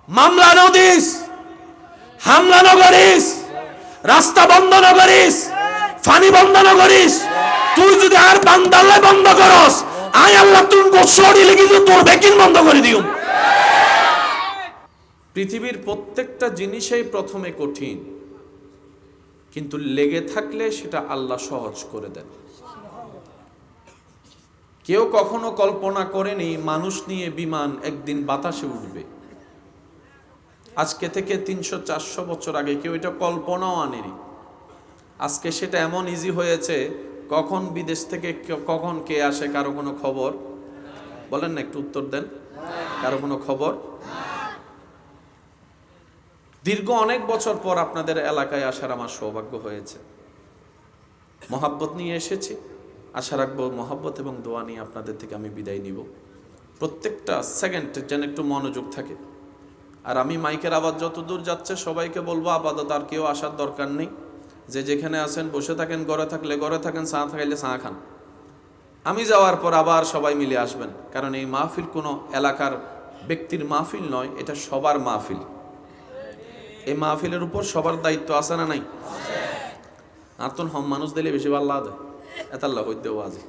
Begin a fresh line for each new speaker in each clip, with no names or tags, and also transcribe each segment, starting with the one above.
মামলা নদিস, হামলা নগরিস, রাস্তা বন্ধ নগরিস, পানি বন্ধ নগরিস। তুই যদি আর বান্দালে বন্ধ করস, আই আল্লাহ তুই গোসড়ি লিখি তোর বেকিং বন্ধ করে দিও। পৃথিবীর প্রত্যেকটা জিনিসই প্রথমে কঠিন, কিন্তু লেগে থাকলে সেটা আল্লাহ সহজ করে দেন। কেউ কখনো কল্পনা করেনি মানুষ নিয়ে বিমান একদিন বাতাসে উঠবে। আজকে থেকে 300-400 বছর আগে কেউ এটা কল্পনাও আনেনি। আজকে সেটা এমন ইজি হয়েছে, কখন বিদেশ থেকে কখন কে আসে কারো কোনো খবর বলেন না, একটু উত্তর দেন। কারো কোনো খবর? দীর্ঘ অনেক বছর পর আপনাদের এলাকায় আসার আমার সৌভাগ্য হয়েছে। মহাব্বত নিয়ে এসেছি, আশা রাখবো মহাব্বত এবং দোয়া নিয়ে আপনাদের থেকে আমি বিদায় নিব। প্রত্যেকটা সেকেন্ড যেন একটু মনোযোগ থাকে। আর আমি মাইকের আওয়াজ যত দূর যাচ্ছে সবাইকে বলবো আপাতত আর কেউ আসার দরকার নেই। যে যেখানে আছেন বসে থাকেন, ঘরে থাকলে ঘরে থাকেন, চা খাইলে চা খান। আমি যাওয়ার পর আবার সবাই মিলে আসবেন, কারণ এই মাহফিল কোনো এলাকার ব্যক্তির মাহফিল নয়, এটা সবার মাহফিল। এই মাহফিলের উপর সবার দায়িত্ব আছে না নাই? আর তো হম মানুষ দিলে বেশি ভালো লাগে এত আল্লাহ হইতে আজি।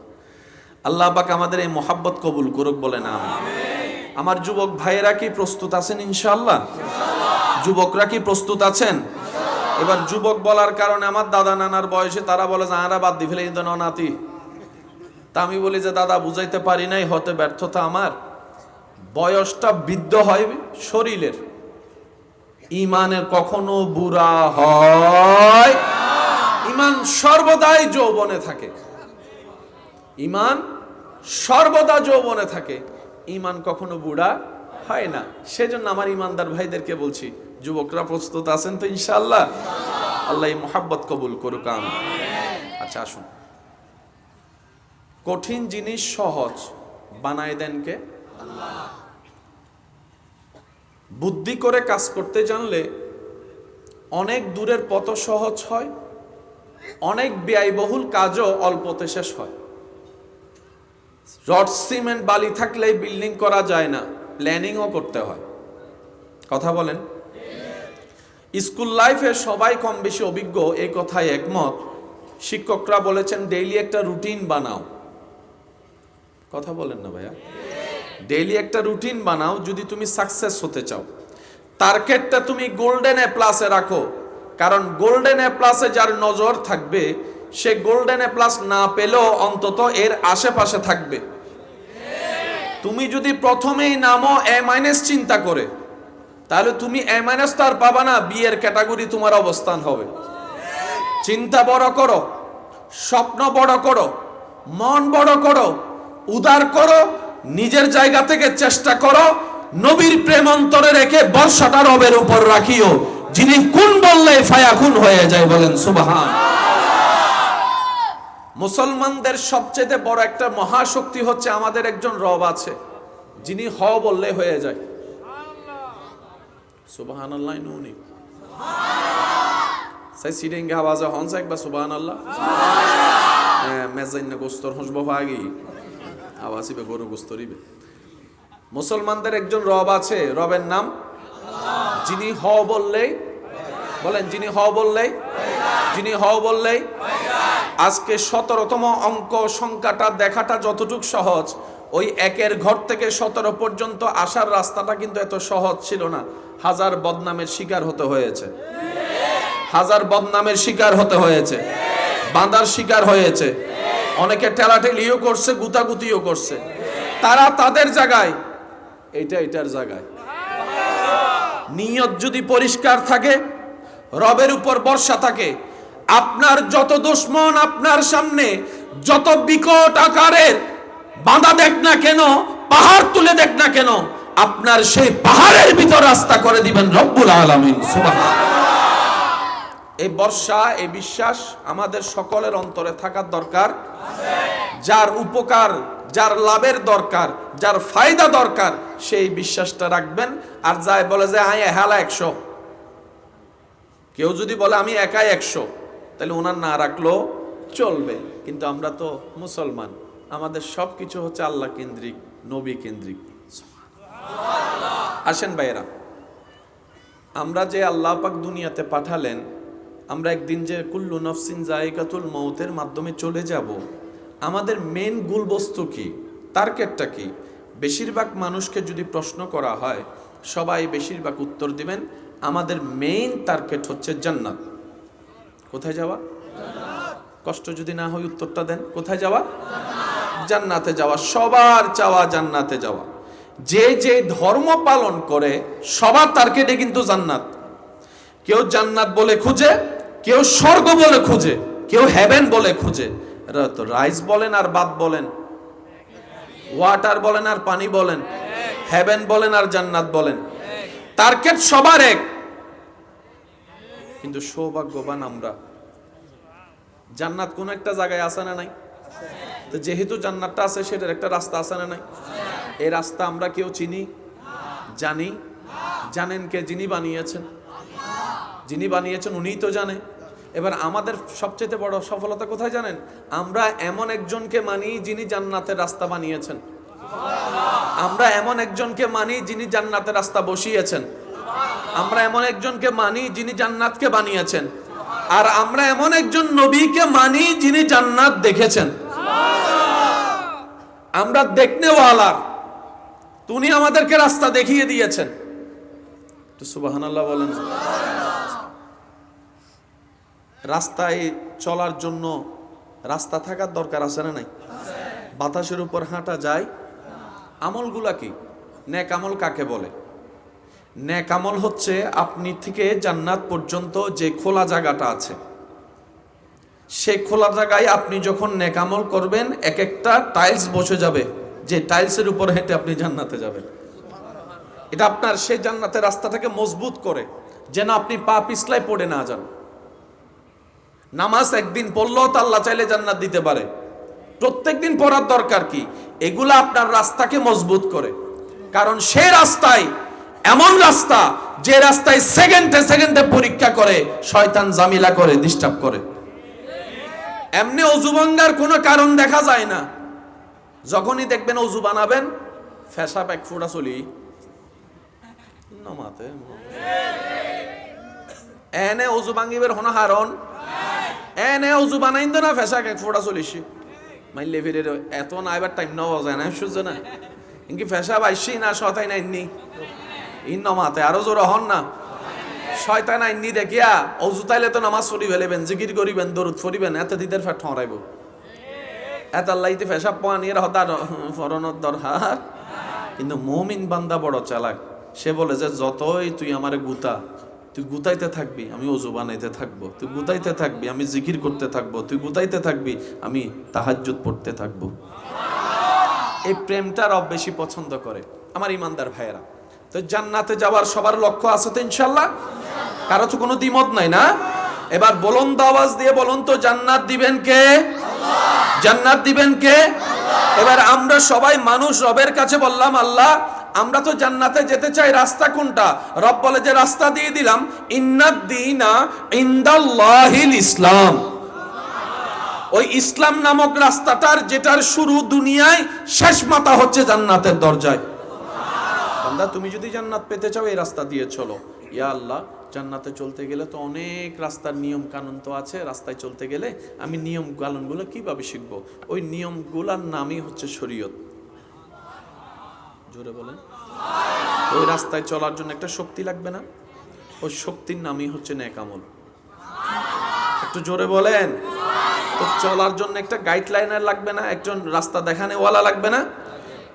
আল্লাহ পাক আমাদের এই মোহাব্বত কবুল করুক বলে না আমি। আমার যুবক ভাইয়েরা কি প্রস্তুত আছেন ইনশাআল্লাহ? যুবকরা কি প্রস্তুত আছেন? এবার যুবক বলার কারণে আমার দাদা নানার বয়সে তারা বলে যে আরা বাদ দি ফেলে কিন্তু নাতি। তা আমি বলি যে দাদা বুঝাইতে পারি নাই, হতে ব্যর্থতা আমার। বয়সটা বৃদ্ধ হয় শরীরের, ইমানের কখনো বুড়া হয়? ইমান সর্বদাই যৌবনে থাকে, ইমান সর্বদা যৌবনে থাকে, ইমান কখনো বুড়া হয় না। সেজন্য আমার ইমানদার ভাইদেরকে বলছি, যুবকরা প্রস্তুত আছেন তো ইনশাআল্লাহ? আল্লাহ এই মোহাব্বত কবুল করুক আমিন। আচ্ছা আসুন, কঠিন জিনিস সহজ বানায় দেন কে? আল্লাহ। বুদ্ধি করে কাজ করতে জানলে অনেক দূরের পথ সহজ হয়, অনেক ব্যয়বহুল কাজও অল্পতে শেষ হয়। রড সিমেন্ট বালি থাকলেই বিল্ডিং করা যায় না, প্ল্যানিংও করতে হয়। কথা বলেন? স্কুল লাইফে সবাই কম বেশি অভিজ্ঞ, এই কথায় একমত। শিক্ষকরা বলেছেন ডেইলি একটা রুটিন বানাও। কথা বলেন না ভাইয়া? ডেইলি একটা রুটিন বানাও যদি তুমি সাকসেস হতে চাও। টার্গেটটা তুমি গোল্ডেন এ প্লাসে রাখো, কারণ গোল্ডেন এ প্লাসে যার নজর থাকবে সে গোল্ডেন এ প্লাস না পেলেও অন্তত এর আশেপাশে থাকবে। তুমি যদি প্রথমেই নামো এ মাইনাস চিন্তা করে, তাহলে তুমি এ মাইনাস তো আর পাবা না, বি এর ক্যাটাগরি তোমার অবস্থান হবে। চিন্তা বড় করো, স্বপ্ন বড় করো, মন বড় করো, উদার করো, নিজের জায়গা থেকে চেষ্টা করো। নবীর প্রেম অন্তরে রেখে বর্ষাটা রবের উপর রাখিও, যিনি কোন বললে ফায়াকুন হয়ে যায়। বলেন সুবহান। মুসলমানদের সবচেয়ে বড় একটা মহাশক্তি হচ্ছে আমাদের একজন রব আছে, যিনি হ বললে হয়ে যায়। সুবহানাল্লাহ নুনি সাই সিডিং আওয়াজে হন সাইক বা সুবহানাল্লাহ মেজাইন গোস্তর হসব ভাগি আওয়াজিবে গরু গোস্তরিবে। মুসলমানদের একজন রব আছে, রবের নাম আল্লাহ। যিনি হ বললেই, বলেন যিনি হ বললেই, যিনি হ বললেই। আজকে 17তম অঙ্ক সংখ্যাটা দেখাটা যতটুক সহজ, ওই একের ঘর থেকে 17 পর্যন্ত আসার রাস্তাটা কিন্তু এত সহজ ছিল না। হাজার বদনামের শিকার হতে হয়েছে, হাজার বদনামের শিকার হতে হয়েছে, বাঁধার শিকার হয়েছে, অনেকে ঠেলাঠেলিও করছে, গুতাগুতিও করছে। তারা তাদের জায়গায়, এইটা এটার জায়গায়। নিয়ত যদি পরিষ্কার থাকে, রবের উপর ভরসা থাকে, আপনার যত দুশমন আপনার সামনে যত বিকট আকারের বাঁধা দেখ না কেন, পাহাড় তুলে দেখ না কেন, আপনার সেই পাহাড়ের ভিতর রাস্তা করে দিবেন রব্বুল আলামিন। সুবহানাল্লাহ। এই বর্ষা, এই বিশ্বাস আমাদের সকলের অন্তরে থাকার দরকার। যার উপকার, যার লাভের দরকার, যার ফায়দা দরকার, সেই বিশ্বাসটা রাখবেন। আর যাই বলে যে আয় হেলা 100, কেউ যদি বলে আমি একাই 100, তাহলে ওনার না রাখলেও চলবে। কিন্তু আমরা তো মুসলমান, আমাদের সব কিছু হচ্ছে আল্লাহ কেন্দ্রিক, নবী কেন্দ্রিক। আসেন ভাইয়েরা, আমরা যে আল্লাহ পাক দুনিয়াতে পাঠালেন, আমরা একদিন যে কুল্লু নফসিন জায়গাতুল মৌতের মাধ্যমে চলে যাব, আমাদের মেন গোল বস্তু কি, টার্গেটটা কি? বেশিরভাগ মানুষকে যদি প্রশ্ন করা হয়, সবাই বেশিরভাগ উত্তর দিবেন আমাদের মেইন টার্গেট হচ্ছে জান্নাত। কোথায় যাওয়া? কষ্ট যদি না হয় উত্তরটা দেন, কোথায় যাওয়া? জান্নাতে যাওয়া। সবার চাওয়া জান্নাতে যাওয়া। যে যে ধর্ম পালন করে সবার টার্গেটে কিন্তু জান্নাত। কেউ জান্নাত বলে খুঁজে, কেউ স্বর্গ বলে খুঁজে, কেউ হেভেন বলে খুঁজে। তো রাইস বলেন আর ভাত বলেন, ওয়াটার বলেন আর পানি বলেন, হেভেন বলেন আর জান্নাত বলেন, টার্গেট সবার এক। কিন্তু সৌভাগ্যবান আমরা, জান্নাত কোন একটা জায়গায় আছে না নাই? তো যেহেতু জান্নাতটা আছে, সেটার একটা রাস্তা আছে না নাই? এই রাস্তা আমরা কেউ চিনি, জানি? জানেন কে? যিনি বানিয়েছেন। যিনি বানিয়েছেন উনিই তো জানে। এবার আমাদের সবচেয়ে বড় সফলতা কোথায় জানেন? আমরা এমন একজনকে মানি যিনি জান্নাতের রাস্তা বানিয়েছেন। আমরা এমন একজনকে মানি যিনি জান্নাতের রাস্তা বসিয়েছেন। আমরা এমন একজনকে মানি যিনি জান্নাতকে বানিয়েছেন। আর আমরা এমন একজন নবীকে মানি যিনি জান্নাত দেখেছেন। আমরা দেখনেওয়ালা, তিনি আমাদেরকে রাস্তা দেখিয়ে দিয়েছেন। তো সুবহানাল্লাহ বলেন। রাস্তায় চলার জন্য রাস্তা থাকার দরকার আছে না নাই? বাতাসের উপর হাঁটা যায়। আমলগুলা কি? নেক আমল কাকে বলে? নেক আমল হচ্ছে আপনি থেকে জান্নাত পর্যন্ত যে খোলা জায়গাটা আছে, সেই খোলা জায়গায় আপনি যখন নেক আমল করবেন, এক একটা টাইলস বসে যাবে, যে টাইলসের উপর হেঁটে আপনি জান্নাতে যাবেন। এটা আপনার সেই জান্নাতের রাস্তাটাকে মজবুত করে, যেন আপনি পা পিছলায় পড়ে না যান। নামাজ একদিন পড়লেও তো আল্লাহ চাইলে জান্নাত দিতে পারে। প্রত্যেকদিন পড়ার দরকার কি? এগুলা আপনার রাস্তাকে মজবুত করে। কারণ সেই রাস্তায় এমন রাস্তা, যে রাস্তায় সেকেন্ডে সেকেন্ডে পরীক্ষা করে, শয়তান জামিলা করে, ডিস্টার্ব করে। এমনি অজু ভাঙ্গার কোনো কারণ দেখা যায় না। যখনই দেখবেন অজু বানাবেন, ফেসাব এক ফোঁটা চলি নমাতে এনে অজু ভাঙ্গিবের হন হারণ, এনে অজু বানাইন না ফেসাক এক ফোঁটা চলিছি মাইলে ফিরে এত না এবার টাইম নেওয়া যায় না, শুনছে না? ইনকি ফেসাব আইসি না শয়তান আইননি ইন নমাতে আরো জোর হন না। শয়তান আইননি দেখিয়া অজু তাইলে তো নামাজ পড়ি ফেলেবেন, জিকির করিবেন, দরুদ পড়িবেন, এত দিদের ফেট ঠরাইব। এত আল্লাহতে ফেসাব পানির হতার ফরনের দরকার। কিন্তু মুমিন বান্দা বড় চালাক। সে বলে যে যতই তুই আমারে গুতা, তুই গুতাইতে থাকবি, আমি অজু বানাইতে থাকবো। তুই গুতাইতে থাকবি, আমি জিকির করতে থাকবো। তুই গুতাইতে থাকবি, আমি তাহাজ্জুদ পড়তে থাকবো। এই প্রেমটা রব বেশি পছন্দ করে। আমার ইমানদার ভাইয়েরা, তো জান্নাতে যাওয়ার সবার লক্ষ্য আছে তো ইনশাল্লাহ? কারো তো কোনো দ্বিমত নাই না? এবার বলুন তো, আওয়াজ দিয়ে বলুন তো, জান্নাত দিবেন কে? জান্নাত দিবেন কে? এবার আমরা সবাই মানুষ রবের কাছে বললাম, আল্লাহ আমরা তো জান্নাতে যেতে চাই, রাস্তা কোনটা? রব বলে যে রাস্তা দিয়ে দিলাম, ইন্নাদ দীনা ইনদাল্লাহিল ইসলাম। ওই ইসলাম নামক রাস্তাটার, যেটার শুরু দুনিয়ায়, শেষ মাথা হচ্ছে জান্নাতের দরজায়। বান্দা তুমি যদি জান্নাত পেতে চাও, এই রাস্তা দিয়ে চলো। ইয়া আল্লাহ, জান্নাতে চলতে গেলে তো অনেক রাস্তার নিয়ম কানুন তো আছে, রাস্তায় চলতে গেলে আমি নিয়ম কানুনগুলো কিভাবে শিখবো? ওই নিয়মগুলোর নামই হচ্ছে শরীয়ত। জোরে বলেন। ওই রাস্তায় চলার জন্য একটা শক্তি লাগবে না? ওই শক্তির নামই হচ্ছে নেক আমল। একটু জোরে বলেন। তো চলার জন্য একটা গাইডলাইনার লাগবে না? একজন রাস্তা দেখানেওয়ালা লাগবে না?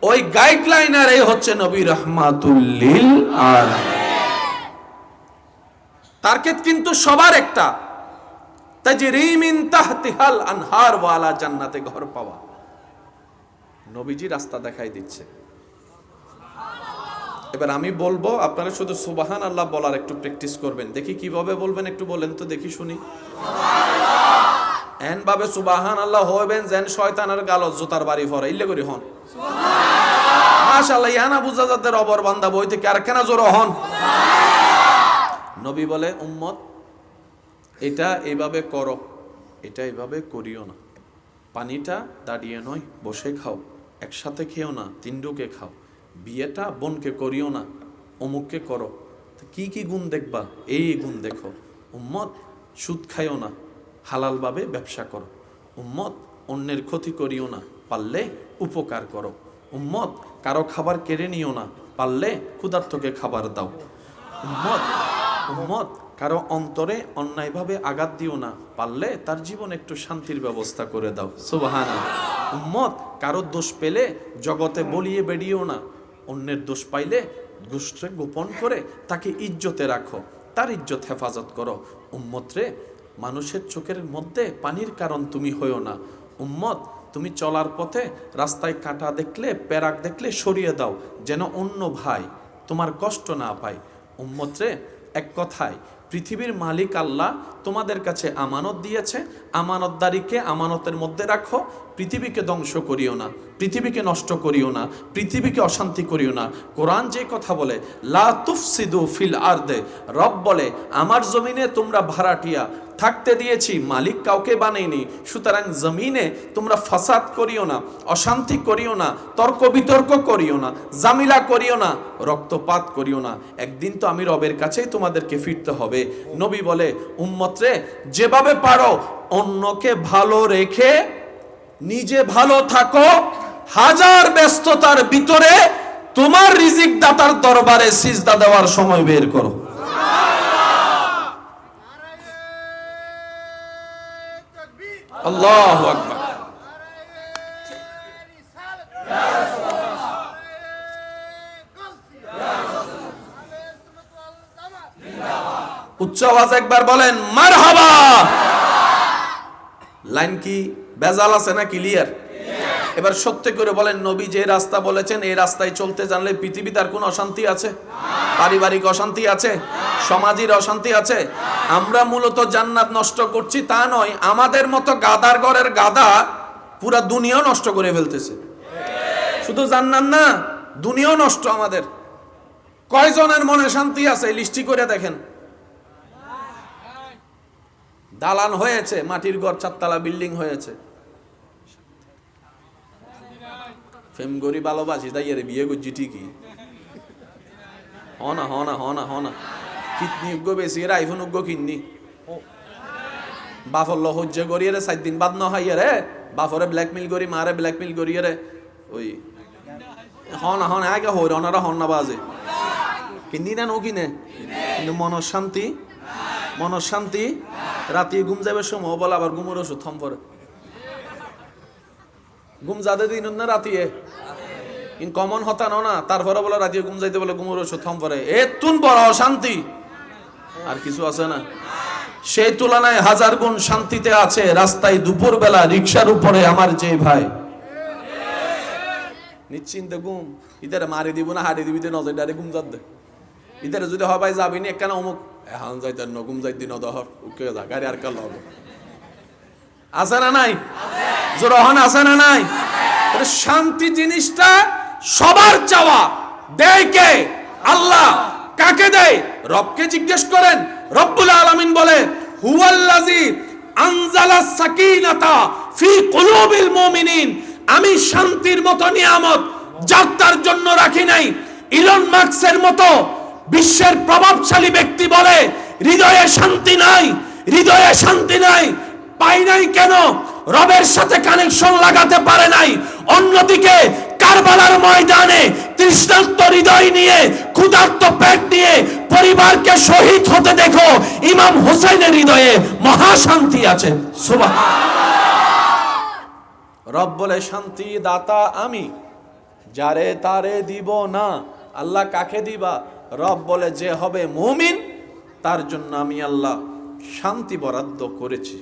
ওই গাইডলাইনার এই হচ্ছে নবী রাহমাতুল লিল আলামিন। টার্গেট কিন্তু সবার একটা, তাজরি মিন তাহতিহাল আনহার ওয়ালা জান্নাতে ঘর পাওয়া। নবীজি রাস্তা দেখাই দিচ্ছে। এবার আমি বলবো, আপনারা শুধু সুবহানাল্লাহ বলার একটু প্র্যাকটিস করবেন। দেখি কিভাবে বলবেন, একটু বলেন তো দেখি শুনি। এন ভাবে সুবহানাল্লাহ হইবেন যেন শয়তানের গালত জুতার বাড়ি পড়ে, ইল্লে করি হন মাশাআল্লাহ। ইয়ানা বুঝা যাতে রবর বান্দা বইতে কারখানা জোর হন। নবী বলে, উম্মত এটা এইভাবে করো, এটা এইভাবে করিও না। পানিটা দাঁড়িয়ে নয়, বসে খাও। একসাথে খেও না, তিনডুকে খাও। বিয়েটা বোনকে করিও না, অমুককে করো। কি কি গুণ দেখবা? এই গুণ দেখো, উম্মত সুদ খাইও না, হালালভাবে ব্যবসা করো। উম্মত অন্যের ক্ষতি করিও না, পারলে উপকার করো। উম্মত কারো খাবার কেড়ে নিও না, পারলে ক্ষুধার্তকে খাবার দাও। উম্মত উম্মত কারো অন্তরে অন্যায়ভাবে আঘাত দিও না, পারলে তার জীবনে একটু শান্তির ব্যবস্থা করে দাও। সুবহানাল্লাহ। উম্মত কারো দোষ পেলে জগতে বলিয়ে বেরিয়েও না, অন্যের দোষ পাইলে গোষ্ঠে গোপন করে তাকে ইজ্জতে রাখো, তার ইজ্জত হেফাজত করো। উম্মত রে, মানুষের চোখের মধ্যে পানির কারণ তুমি হইও না। উম্মত তুমি চলার পথে রাস্তায় কাঁটা দেখলে, প্যারাক দেখলে সরিয়ে দাও, যেন অন্য ভাই তোমার কষ্ট না পায়। উম্মত রে, এক কথায় পৃথিবীর মালিক আল্লাহ তোমাদের কাছে আমানত দিয়েছে, আমানতদারিকে আমানতের মধ্যে রাখো। পৃথিবীকে ধ্বংস করিও না, পৃথিবীকে নষ্ট করিও না, পৃথিবীকে অশান্তি করিও না। কোরআন যে কথা বলে, লা তুফসিদু ফিল আরদে, রব বলে আমার জমিনে তোমরা ভাড়াটিয়া থাকতে দিয়েছি, মালিক কাউকে বানাইনি। সুতরাং জমিনে তোমরা ফাসাদ করিও না, অশান্তি করিও না, তর্ক বিতর্ক করিও না, জামিলা করিও না, রক্তপাত করিও না। একদিন তো আমি রবের কাছেই তোমাদেরকে ফিরতে হবে। নবী বলে, উম্মত রে, যেভাবে পারো অন্যকে ভালো রেখে নিজে ভালো থাকো। হাজার ব্যস্ততার ভিতরে তোমার রিজিক দাতার দরবারে সিজদা দেওয়ার সময় বের করো। আল্লাহু আকবার। উচ্চ আওয়াজ একবার বলেন মারহাবা। লাইন কি বেজাল আছে না ক্লিয়ার? এবার সত্য করে বলেন, নবী যে রাস্তা বলেছেন এই রাস্তায় চলতে জানলে পৃথিবীতে আর কোনো অশান্তি আছে? পারিবারিক অশান্তি আছে? সমাজের অশান্তি আছে? আমরা মূলত জান্নাত নষ্ট করছি তা নয়, আমাদের মতো গাদার ঘরের গাদা পুরা দুনিয়াও নষ্ট করে ফেলতেছে। শুধু জান্নাত না, দুনিয়াও নষ্ট আমাদের। কয়জনের মনে শান্তি আছে লিস্টি করে দেখেন। দালান হয়েছে, মাটির ঘর, 4 তলা বিল্ডিং হয়েছে। ফেম গরি ভালোবাসি তাই এর বিয়ে করছি ঠিকই, হনা হনা হনা হনা কিডনি উগ্য বেশি, এর আইফোন উগ্য কিননি। বাফর হজ্জ করিয়ে 4 দিন বাদ ন হাইয়ে রে, বাফরে ব্ল্যাকমেল করি, মারে ব্ল্যাকমেল করিয়ে রে, ওই হনা হনা আগে হইর অনারা হন্না বাজে কিনি না নো কিনে। কিন্তু মনশান্তি, মনশান্তি রাতে ঘুম যাবে সময় বলে আবার ঘুমের ওষুধ থম পরে। ঘুম যাতে দিন না রাতিয়ে ইন কমন হতানো না, তারপরে বলে রাতে ঘুম যাইতে বলে ঘুমের ওষুধ থম পরে। এ তুন বড় অশান্তি আর কিছু আছে না? সেই তুলনায় 1000 গুণ শান্তিতে আছে রাস্তায় দুপুর বেলা রিকশার উপরে আমার যে ভাই নিশ্চিন্তে ঘুম। ইধারে মারি দিব না হারি দিবি, নজর ডারে ঘুম যাত দে। ইধারে যদি হয় ভাই যাবি না একখানা অমুক এখন যাইতে ন ঘুম যাইতে ন দহর উকে যা গাড়ি আর কাল হবে। আছে না নাই? জোরহন আছে না নাই? শান্তি জিনিসটা সবার চাওয়া। দেয় কে? আল্লাহ। কাকে দেয়? রবকে জিজ্ঞেস করেন। রব্বুল আলামিন বলে, হুয়াল্লাযী আনজালাস সাকিনাতা ফি কুলুবিল মুমিনিন, আমি শান্তির মতো নিয়ামত যাত্রার জন্য রাখি নাই। ইলন মাস্কের মতো বিশ্বের প্রভাবশালী ব্যক্তি বলে হৃদয়ে শান্তি নাই, হৃদয়ে শান্তি নাই। পাই নাই কেন? রবের সাথে কানেকশন লাগাতে পারে নাই। অন্যদিকে কারবালার ময়দানে তৃষ্ণার্ত হৃদয় নিয়ে, ক্ষুধার্ত পেট নিয়ে পরিবারকে শহীদ হতে দেখো, ইমাম হোসেনের হৃদয়ে মহাশান্তি আছে। সুবহানাল্লাহ। রব বলে শান্তি দাতা আমি, যারে তারে দিব না। আল্লাহ কাকে দিবা? রব বলে যে হবে মুমিন তার জন্য আমি আল্লাহ শান্তি বরাদ্দ করেছি।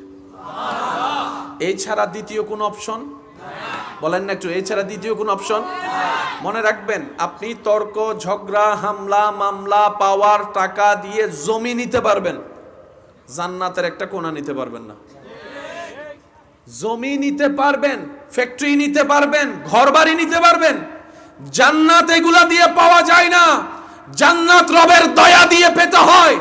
এই ছাড়া দ্বিতীয় কোন অপশন বলেন না একটু? এই ছাড়া দ্বিতীয় কোন অপশন? মনে রাখবেন, আপনি তর্ক, ঝগড়া, হামলা, মামলা, পাওয়ার, টাকা দিয়ে জমি নিতে পারবেন, জান্নাতের একটা কোণা নিতে পারবেন না। জমি নিতে পারবেন, ফ্যাক্টরি নিতে পারবেন, ঘরবাড়ি নিতে পারবেন, জান্নাত এগুলা দিয়ে পাওয়া যায় না। জান্নাত রবের দয়া দিয়ে পেতে হয়,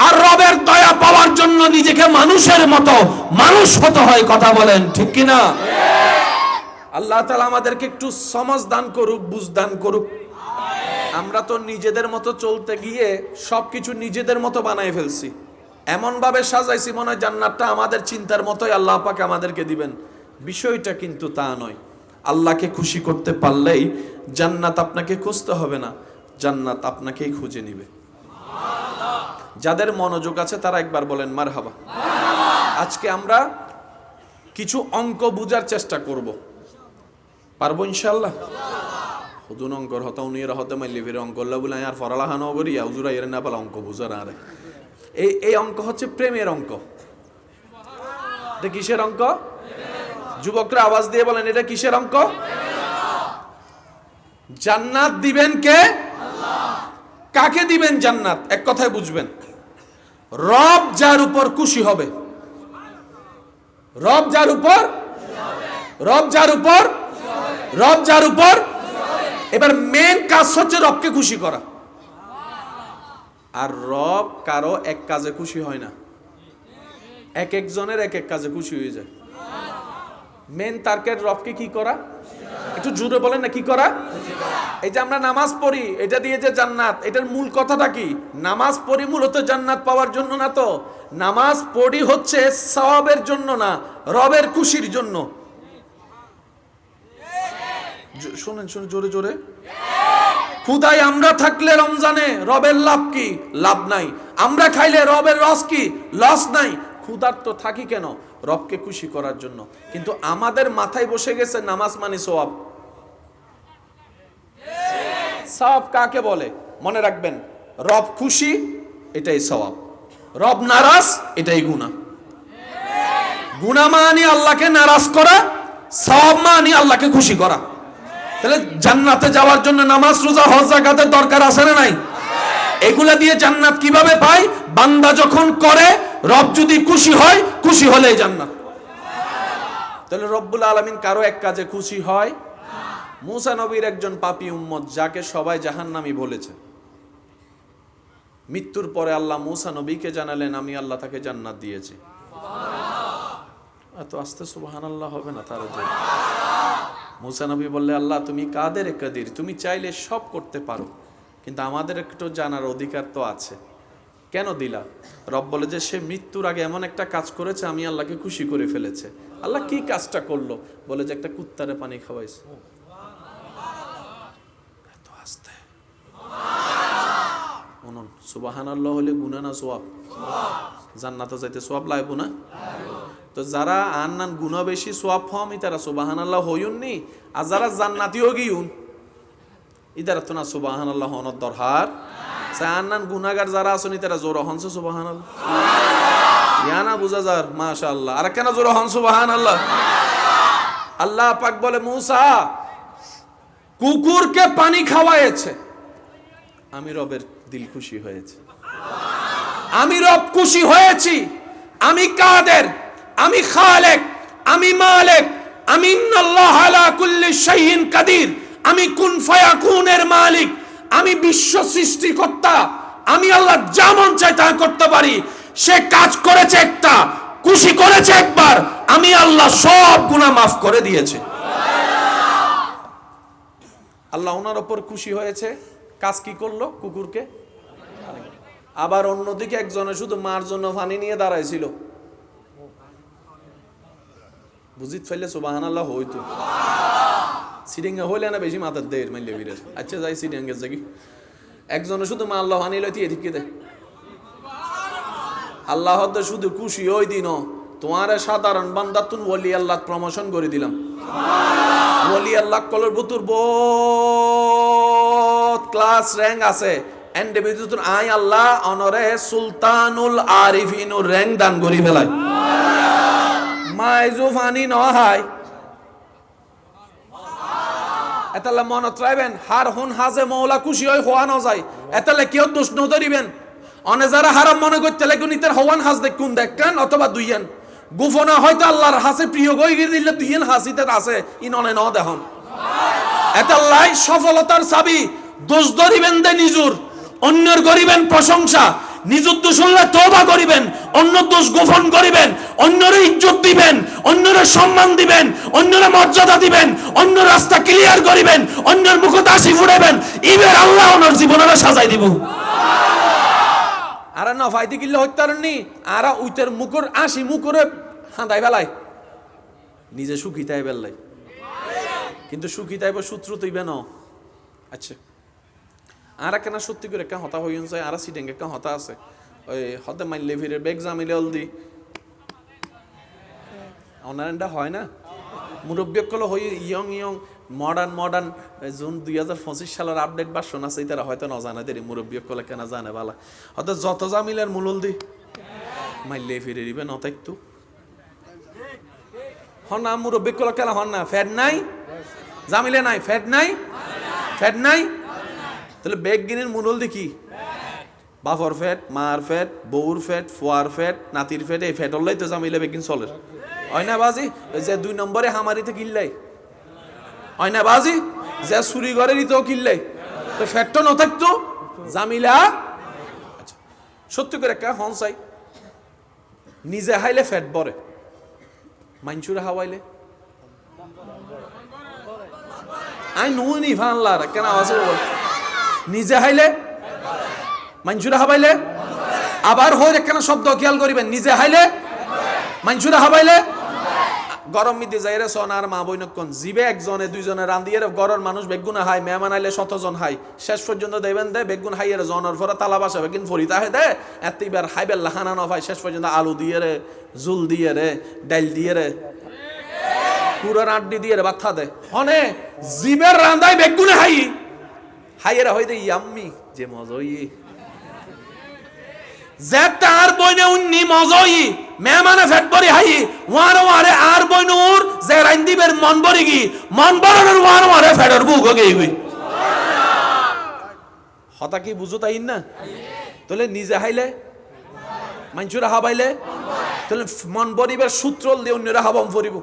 আর রবের দয়া পাওয়ার জন্য নিজেকে মানুষের মতো মানুষ হতে হয়। কথা বলেন ঠিক কিনা? আল্লাহ তাআলা আমাদেরকে একটু সমাজ দান করুক, বুঝ দান করুক। আমরা তো নিজেদের মতো চলতে গিয়ে সবকিছু নিজেদের মতো বানাই ফেলছি, এমন ভাবে সাজাইছি মনে হয় জান্নাতটা আমাদের চিন্তার মতোই আল্লাহ পাক আমাদেরকে দিবেন। বিষয়টা কিন্তু তা নয়। আল্লাহকে খুশি করতে পারলেই জান্নাত আপনাকে খুঁজতে হবে না, জান্নাত আপনাকেই খুঁজে নিবে। যাদের মনোযোগ আছে তারা একবার বলেন মারহাবা। আজকে আমরা কিছু অঙ্ক বুঝার চেষ্টা করব, পারবো ইনশাআল্লাহ? হুদুন অঙ্কর হতা উনির হতে মাইলি ফিরে অঙ্ক বলে আর ফরালাহানো করি উজুরা এর না পালা অঙ্ক বুঝার আরে এই অঙ্ক হচ্ছে প্রেমের অঙ্ক। এটা কিসের অঙ্ক? যুবকরা আওয়াজ দিয়ে বলেন এটা কিসের অঙ্ক? জান্নাত দিবেন কে? কাকে দিবেন জান্নাত? এক কথায় বুঝবেন, রব যার উপর খুশি হবে। রব যার উপর, রব যার উপর, রব যার উপর। এবার মেন কাজ হচ্ছে রবকে খুশি করা। আর রব কারো এক কাজে খুশি হয় না, এক একজনের এক এক কাজে খুশি হয়ে যায়। মেন টার্গেট রবকে কি করা? একটু জোরে বলেন না, কি করা? এই যে আমরা নামাজ পড়ি, এটা দিয়ে যে জান্নাত, এটার মূল কথাটা কি? নামাজ পড়ি মূলত জান্নাত পাওয়ার জন্য না তো, নামাজ পড়ি হচ্ছে সওয়াবের জন্য না, রবের খুশির জন্য। শুনেন শুনেন জোরে জোরে। খুদাই আমরা থাকলে রমজানে রবের লাভ কি? লাভ নাই। আমরা খাইলে রবের রস কি? লস নাই। খুদার তো থাকি কেন? রবকে খুশি করার জন্য। কিন্তু আমাদের মাথায় বসে গেছে নামাজ মানে সওয়াব। সওয়াব কাকে বলে? মনে রাখবেন, রব খুশি এটাই সওয়াব, রব নারাজ এটাই গুনাহ। গুনাহ মানে আল্লাহকে নারাজ করা, সওয়াব মানে আল্লাহকে খুশি করা। তাহলে জান্নাতে যাওয়ার জন্য নামাজ, রোজা, হজ, যাকাতের দরকার আছে না নাই? এগুলা দিয়ে জান্নাত কিভাবে পায়? বান্দা যখন করে, রব যদি খুশি হয়, খুশি হলেই জান্নাত। তাহলে রব্বুল আলামিন কারো এক কাজে খুশি হয়? মুসা নবীর একজন পাপী উম্মত যাকে সবাই জাহান্নামী বলেছে, মৃত্যুর পরে আল্লাহ মুসা নবীকে জানালেন আমি আল্লাহ তাকে জান্নাত দিয়েছি। এত আস্তে সুবহানাল্লাহ হবে না তার জন্য? মুসা নবী বললে আল্লাহ তুমি কাদের কাদির, তুমি চাইলে সব করতে পারো, কিন্তু আমাদের একটু জানার অধিকার তো আছে, কেন দিলা? রব বলে যে সে মৃত্যুর আগে এমন একটা কাজ করেছে আমি আল্লাহকে খুশি করে ফেলেছে। আল্লাহ কি কাজটা করলো? বলে যে একটা কুত্তারে পানি খাওয়াইছে। এত আস্তে শুনুন, সুবহানাল্লাহ হলে গুনাহ না সওয়াব? জান্নাতে যাইতে সওয়াব লাগবে না? তো যারা আন্নান গুনাহ বেশি সওয়াব হমি তারা সুবহানাল্লাহ হইউননি, আর যারা জান্নাতীও গিউন ইদারা তো না সুবহানাল্লাহ হনর দরকার। আন্নান গুনাহগার যারা আসনি তারা জোর হনছে সুবহানাল্লাহ, ইয়ানা বুঝা যার মাশাআল্লাহ। আর কেন জোর হন সুবহানাল্লাহ? আল্লাহ পাক বলে মুসা কুকুরকে পানি খাওয়াইছে, আমি রবের দিল খুশি হয়েছে, আমি রব খুশি হয়েছি। আমি কাদের, আমি খালেক, আমি মালিক, আমি ইন্নাল্লাহ আলা কুল্লি শাইইন কাদির, আমি কুন ফায়াকুনের মালিক, আমি বিশ্ব সৃষ্টিকর্তা, আমি আল্লাহ যা মন চাই তা করতে পারি। সে কাজ করেছে একটা, খুশি করেছে একবার, আমি আল্লাহ সব গুনাহ মাফ করে দিয়েছি। আল্লাহ ওনার উপর খুশি হয়েছে, কাজ কি করলো? কুকুরকে। আবার অন্যদিকে একজনে শুধু মার জন্য পানি নিয়ে দাঁড়াইছিল, বুঝিত ফেললে সুবহানাল্লাহ হইতো। সিডিঙ্গা হইলে না বেশি মাথার দের মাইলে বিরের। আচ্ছা যাই সিডিঙ্গের জায়গা একজনে শুধু মা আল্লাহ পানি লইতে এদিকে দে। আল্লাহ শুধু খুশি ওই দিন তোমার সাধারণ বান্দা তুন ওলি আল্লাহ প্রমোশন করে দিলাম। ওলি আল্লাহ কলর বুতুর বহুত ক্লাস র্যাঙ্ক আছে, এন্ড বিদুতুন আই আল্লাহ অনরে সুলতানুল আরিফিনুর র্যাঙ্ক দান করি ফেলায়। মাইজু ফানি নহায় এতালে মনত রাখবেন, হার হুন হাজে মৌলা খুশি হয় হওয়া ন যায়, এতালে কেউ দোষ নধরিবেন। অনে যারা হারাম মনে করতে লাগে নিতের হওয়ান হাজ দেখুন দেখেন অথবা দুইয়েন গুফনা হয়তো আল্লাহর হাসে প্রিয় গই দিলে দুইয়েন হাসিতে আছে ইন অনে ন দেখুন। এতাল্লাই সফলতার চাবি দোষ ধরিবেন দে নিজুর, অন্যের গরিবেন প্রশংসা, নিজের দোষ হলে তওবা করিবেন, অন্য দোষ গোপন করিবেন, অন্যরে ইজ্জত দিবেন, অন্যরে সম্মান দিবেন, অন্যরে মর্যাদা দিবেন, অন্য রাস্তা ক্লিয়ার করিবেন, অন্যের মুখে হাসি ফুটাবেন, এবার আল্লাহ ওনার জীবনটা সাজাই দিব। আর না ফাইতে কিল্লে হত্যারণনি আর উইতের মুখর আসি মুখরে হাঁদাই বেলায় নিজে সুখী তাই বেললাই, কিন্তু সুখী তাইব সূত্র তৈবে ন। আচ্ছা আর কেন সত্যি করে একটা হতা হইন যায়, আর সিডেঙ্গ একটা হতা আছে ওই হতে মাইলে ফিরে বেগ জামিলে অলদি অনারেন্ডা হয় না মুরব্বী কল হই ইয়ং ইয়ং মডার্ন জুন 2025 সালের আপডেট ভার্সন আছে, তারা হয়তো না জানে দেরি মুরব্বী কলে কেন জানে বালা হয়তো যত জামিলের মূলল দি মাইলে ফিরে দিবে নত একটু হন না মুরব্বী কলে কেন হন না ফ্যাট নাই জামিলে নাই ফ্যাট নাই তাহলে বেগ গিনের মূলল দি কি বাফর ফ্যাট মার ফ্যাট বউর ফ্যাট ফুয়ার ফ্যাট নাতির ফ্যাট এই ফ্যাট হলেই তো জামিলে বেগিন চলে হয় না বাজি যে 2 নম্বরে হামারিতে কিল্লাই হয় না বাজি যে চুরি ঘরে দিত কিল্লাই তো ফ্যাটটা ন থাকতো জামিলা। আচ্ছা সত্যি করে একটা হন চাই নিজে হাইলে ফ্যাট বরে মাইনচুরে হাওয়াইলে আই নুনি ফানলার কেন আছে নিজে হাইলে মাইনচুরে হাবাইলে আবার হয়ে কেন শব্দ খেয়াল করিবেন নিজে হাইলে মাইনচুরে হাবাইলে গরম মিদি যাইরে সোনার মা বইনক্ষণ জিবে একজনে দুইজনে রান্দিয়ে গরর মানুষ বেগুনা হাই মেহমান আইলে 100 জন হাই শেষ পর্যন্ত দেবেন দে বেগুন হাইয়ের জনের পরে তালা বাসা বেগুন ফরিতা হে দে এতবার হাইবেল লাহানা নফাই শেষ পর্যন্ত আলু দিয়ে রে জুল দিয়ে রে ডাইল দিয়ে রে পুরো আড্ডি দিয়ে রে বাথা দে হনে জিবের রান্দাই বেগুনে হাইয়ের হই দে ইয়াম্মি যে মজই যে তার বইনে উন্নি মজই মেহমানে ফেট বরি হাই ওয়ারে আর বইনুর যে রান্দিবের মন বরি গি মন বরনের ওয়ারে ফেডর বুক গই গই হতা কি বুঝো তাই না তাহলে নিজে হাইলে মানচুরা হাবাইলে তাহলে মন বরিবের সূত্র দিয়ে অন্যরা হাবাম ফরিব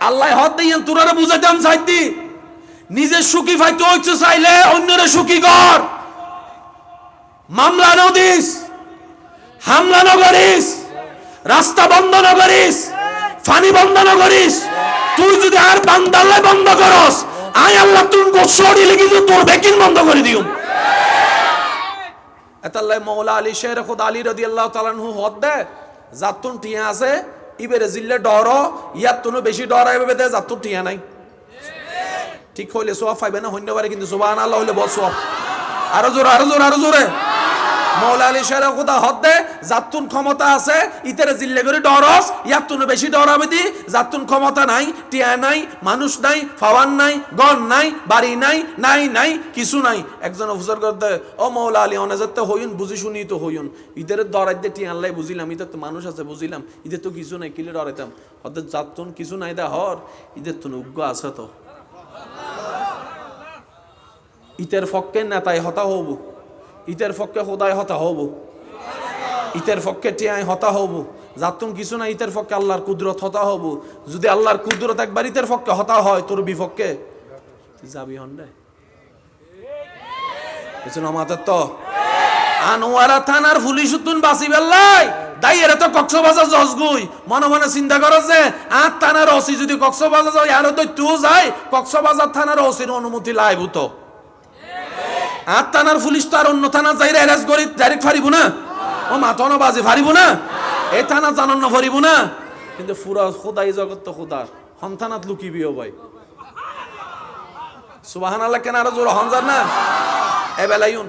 আল্লাহ হত দিয়েন তোরারে বুঝাইতাম চাইতি নিজে সুখী ফাইতে হইছে চাইলে অন্যরে সুখী কর মামলা নদিস হামলা নগরিস রাস্তা বন্ধ নগরিস পানি বন্ধ নগরিস তুই যদি আর বান্দালে বন্ধ করস আই আল্লাহ তুই গোসড়ি লাগি তোর বেকিন বন্ধ করে দিও। এতাল্লাহ মাওলা আলী শের খুদ আলী রাদিয়াল্লাহু তাআলা আনহু হদ দে জাতুন টিয়া আছে ইবেরে জিল্লে ডর ইয়াত তুনো বেশি ডরাইবে দে জাতুন টিয়া নাই ঠিক হইলে সওয়াব পাইবে না হইতে পারে কিন্তু সুবহানাল্লাহ হইলে বল সওয়াব আরো জোরে মৌলা আলী শের খুদা হদ্দে জাতুন ক্ষমতা আছে ইতারে জিল্লে করে ডরস ইয়াতুন বেশি ডরাবে দি জাতুন ক্ষমতা নাই টিয়া নাই মানুষ নাই ফাওয়ান নাই গন নাই বাড়ি নাই কিছু নাই একজন অফিসার করতে ও মৌলা আলী অনেজতে হইন বুঝি শুনি তো হইন ইতারে ডরাইতে টিয়া আল্লাহ বুঝিলাম ইতার তো মানুষ আছে বুঝিলাম ইদের তো কিছু নাই কিলে ডরাইতাম হদ্দে জাতুন কিছু নাই দা হর ইদের তো উগ্র আছে তো ইতের ফক্কে নেতাই হতা হব ইতের পক্ষে খোদায় হতা হব ইতের পক্ষে টিয়ায় হতা হব জাতুন কিছু না ইতের পক্ষে আল্লাহর কুদরত হতা হব যদি আল্লাহর কুদরত একবার ইতের পক্ষে হতা হয় তোর বিপক্ষে তুই যাবি হন্ডে কিছু না মাতার তো আনোয়ারা থানার পুলিশ তুন বাসি বেল্লাই দাই এরা তো কক্সবাজার জজগুই মনে মনে চিন্তা করো যে আর থানার ওসি যদি কক্সবাজার যায় আরো তো তুই যায় কক্সবাজার থানার ওসির অনুমতি লাইব তো আর থানার পুলিশ তো আর অন্য থানা যাইরে অ্যারেস্ট করি ডাইরেক্ট ফারিব না ও মাথা বাজে ফারিব না এই থানা জানান না ফারিব না কিন্তু পুরা খোদাই জগৎ তো খোদার সন্তানাত লুকিবিও ভাই সুবহানাল্লাহ কেন আরো জোর হনজার না এ বেলাইউন